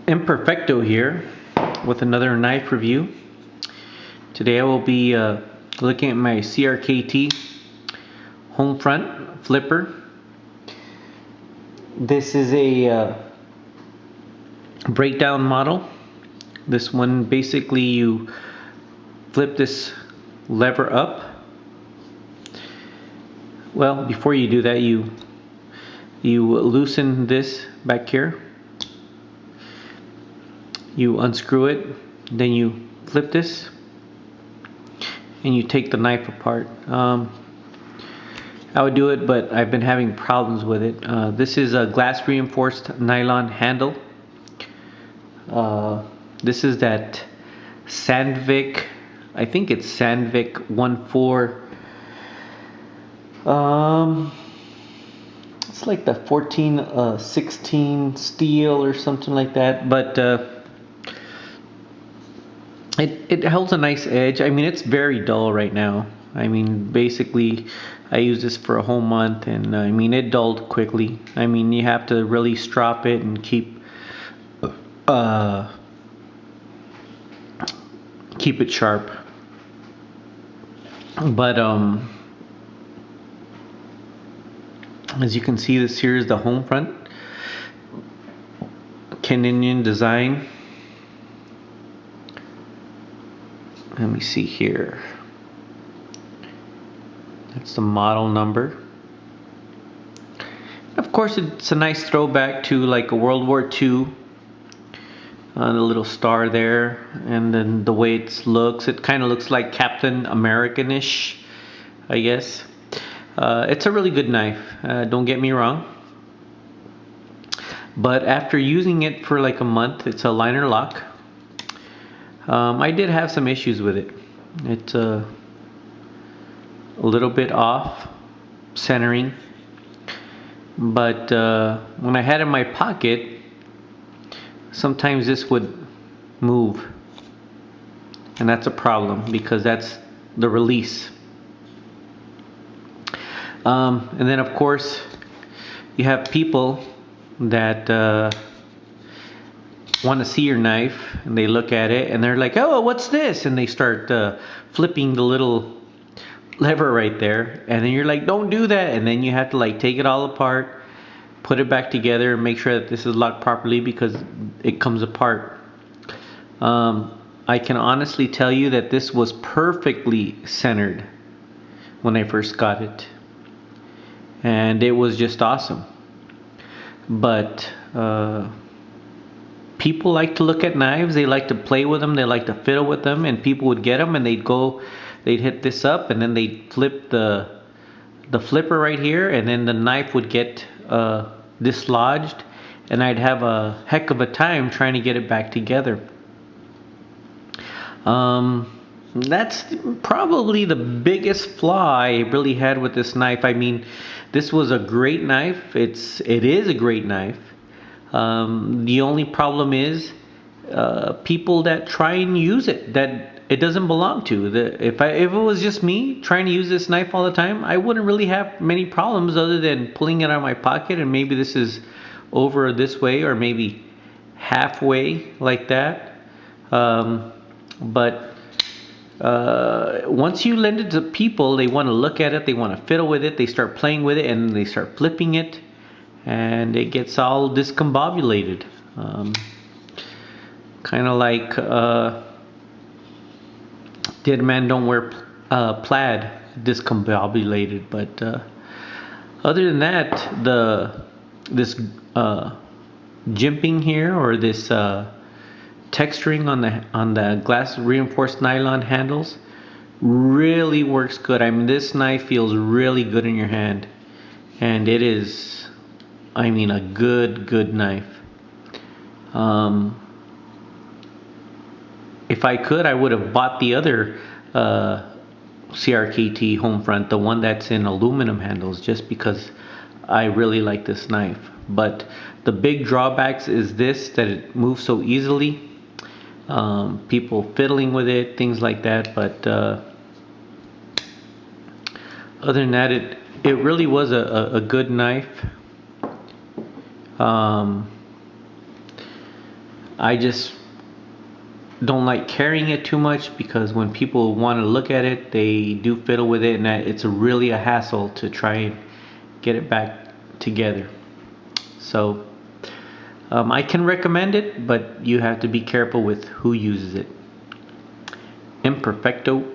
Imperfecto here with another knife review. Today I will be looking at my CRKT Homefront flipper. This is a breakdown model. This one basically you flip this lever up. Well, before you do that, you loosen this back here. You unscrew it, then you flip this, and you take the knife apart. I would do it, but I've been having problems with it. This is a glass reinforced nylon handle. This is that Sandvik, I think it's Sandvik 1.4. It's like the 1416 steel or something like that, but it holds a nice edge. I mean, it's very dull right now. I mean, basically I used this for a whole month, and I mean, it dulled quickly. I mean, you have to really strop it and keep it sharp. But as you can see, this here is the Homefront Canadian design. Let me see here. That's the model number. Of course, it's a nice throwback to like a World War II. The little star there, and then the way it looks, it kind of looks like Captain American-ish, I guess. It's a really good knife, don't get me wrong. But after using it for like a month, it's a liner lock. I did have some issues with it. It's a little bit off centering, but when I had it in my pocket, sometimes this would move, and that's a problem because that's the release. And then of course you have people that want to see your knife, and they look at it and they're like, oh, what's this? And they start flipping the little lever right there, and then you're like, don't do that. And then you have to like take it all apart, put it back together, and make sure that this is locked properly because it comes apart. I can honestly tell you that this was perfectly centered when I first got it, and it was just awesome. But people like to look at knives, they like to play with them, they like to fiddle with them, and people would get them and they'd hit this up, and then they'd flip the flipper right here, and then the knife would get dislodged, and I'd have a heck of a time trying to get it back together. That's probably the biggest flaw I really had with this knife. I mean, this was a great knife. It is a great knife. The only problem is people that try and use it that it doesn't belong to. If it was just me trying to use this knife all the time, I wouldn't really have many problems other than pulling it out of my pocket, and maybe this is over this way or maybe halfway like that. But once you lend it to people, they want to look at it, they want to fiddle with it, they start playing with it, and they start flipping it, and it gets all discombobulated. Kind of like Dead Man Don't Wear Plaid, discombobulated. But other than that, this jimping here, or this texturing on the glass reinforced nylon handles, really works good. I mean, this knife feels really good in your hand, and it is, I mean, a good knife. If I could, I would have bought the other CRKT Homefront, the one that's in aluminum handles, just because I really like this knife. But the big drawbacks is this, that it moves so easily. People fiddling with it, things like that. But other than that, it really was a good knife. I just don't like carrying it too much because when people want to look at it, they do fiddle with it, and it's really a hassle to try and get it back together. So I can recommend it, but you have to be careful with who uses it. Imperfecto.